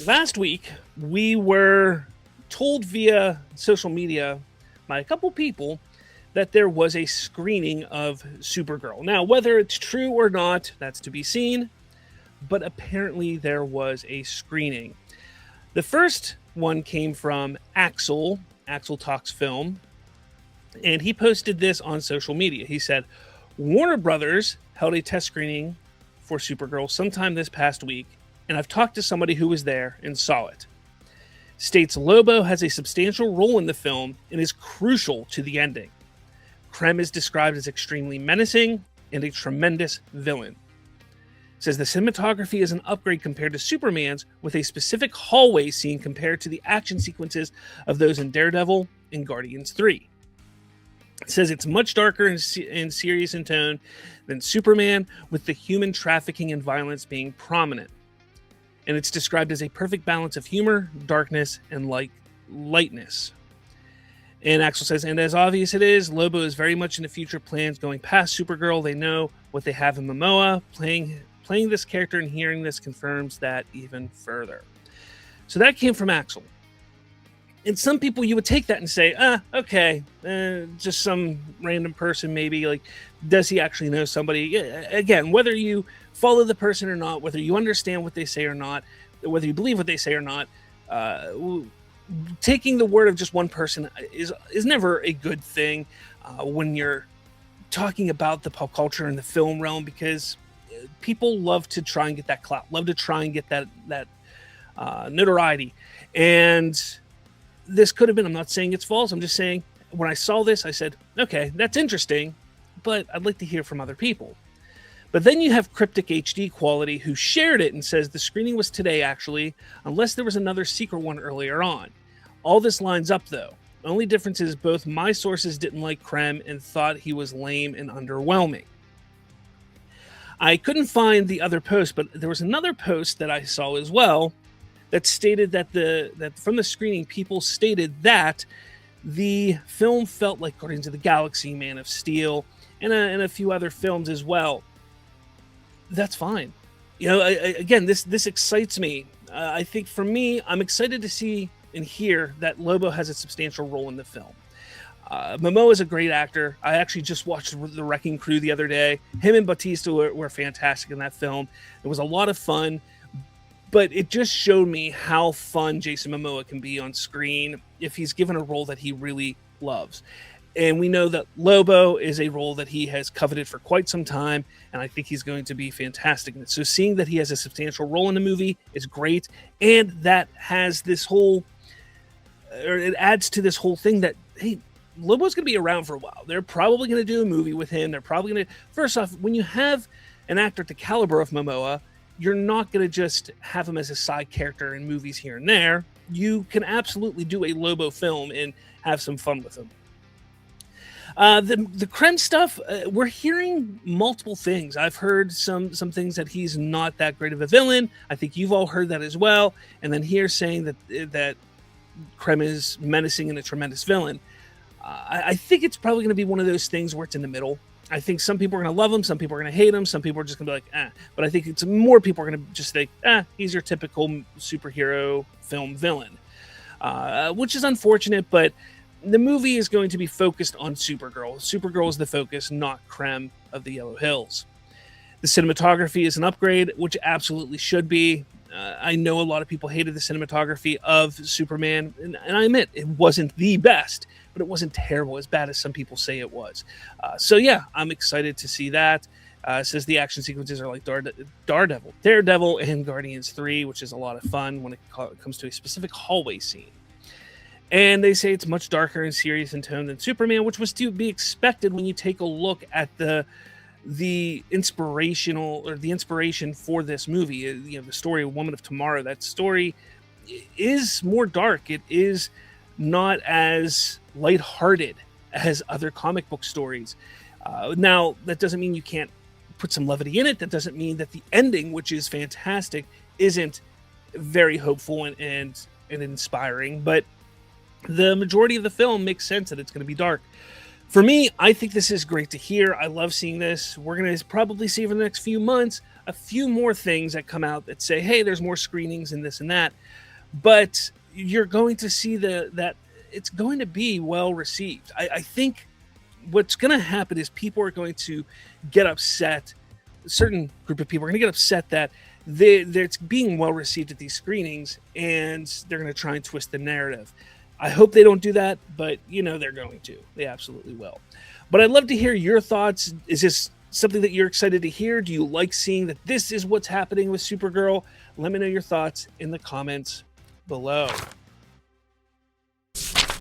Last week, we were told via social media by a couple people that there was a screening of Supergirl. Now, whether it's true or not, that's to be seen, but apparently there was a screening. The first one came from Axel Talks Film, and he posted this on social media. He said, Warner Brothers held a test screening for Supergirl sometime this past week, and I've talked to somebody who was there and saw it. States Lobo has a substantial role in the film and is crucial to the ending. Krem is described as extremely menacing and a tremendous villain. Says the cinematography is an upgrade compared to Superman's, with a specific hallway scene compared to the action sequences of those in Daredevil and Guardians 3. It says it's much darker and serious in tone than Superman, with the human trafficking and violence being prominent. And it's described as a perfect balance of humor, darkness, and lightness. And Axel says, and as obvious it is, Lobo is very much in the future plans going past Supergirl. They know what they have in Momoa. Playing this character and hearing this confirms that even further. So that came from Axel. And some people, you would take that and say, okay, just some random person maybe. Like, does he actually know somebody? Again, whether you follow the person or not, whether you understand what they say or not, whether you believe what they say or not, taking the word of just one person is never a good thing when you're talking about the pop culture and the film realm, because people love to try and get that clout, love to try and get that notoriety. And this could have been, I'm not saying it's false, I'm just saying when I saw this, I said, okay, that's interesting, but I'd like to hear from other people. But then you have Cryptic HD Quality, who shared it and says the screening was today, actually, unless there was another secret one earlier on. All this lines up, though. The only difference is both my sources didn't like Krem and thought he was lame and underwhelming. I couldn't find the other post, but there was another post that I saw as well that stated that from the screening, people stated that the film felt like Guardians of the Galaxy, Man of Steel, and a few other films as well. That's fine. You know, again, this excites me. I think for me, I'm excited to see and hear that Lobo has a substantial role in the film. Momoa is a great actor. I actually just watched The Wrecking Crew the other day. Him and Batista were fantastic in that film. It was a lot of fun, but it just showed me how fun Jason Momoa can be on screen if he's given a role that he really loves. And we know that Lobo is a role that he has coveted for quite some time, and I think he's going to be fantastic in it. So seeing that he has a substantial role in the movie is great, and that has this whole, or it adds to this whole thing that, hey, Lobo's going to be around for a while. They're probably going to do a movie with him. They're probably going to, first off, when you have an actor at the caliber of Momoa, you're not going to just have him as a side character in movies here and there. You can absolutely do a Lobo film and have some fun with him. The Krem stuff, we're hearing multiple things. I've heard some things that he's not that great of a villain. I think you've all heard that as well. And then here saying that Krem is menacing and a tremendous villain. I think it's probably going to be one of those things where it's in the middle. I think some people are going to love him, some people are going to hate him, some people are just going to be like, eh. But I think it's more people are going to just think, he's your typical superhero film villain, which is unfortunate. But the movie is going to be focused on Supergirl. Supergirl is the focus, not Krem of the Yellow Hills. The cinematography is an upgrade, which absolutely should be. I know a lot of people hated the cinematography of Superman, and I admit it wasn't the best, but it wasn't terrible, as bad as some people say it was. So yeah, I'm excited to see that. It says the action sequences are like Daredevil and Guardians 3, which is a lot of fun when it comes to a specific hallway scene. And they say it's much darker and serious in tone than Superman, which was to be expected when you take a look at the inspiration for this movie. You know, the story of Woman of Tomorrow. That story is more dark. It is not as lighthearted as other comic book stories. Now, that doesn't mean you can't put some levity in it. That doesn't mean that the ending, which is fantastic, isn't very hopeful and inspiring. But the majority of the film makes sense that it's going to be dark. For me, I think this is great to hear. I love seeing this. We're going to probably see over the next few months a few more things that come out that say, hey, there's more screenings and this and that. But you're going to see that it's going to be well received. I think what's going to happen is people are going to get upset. A certain group of people are going to get upset that it's being well received at these screenings, and they're going to try and twist the narrative. I hope they don't do that, but they're going to. They absolutely will. But I'd love to hear your thoughts. Is this something that you're excited to hear? Do you like seeing that this is what's happening with Supergirl? Let me know your thoughts in the comments below.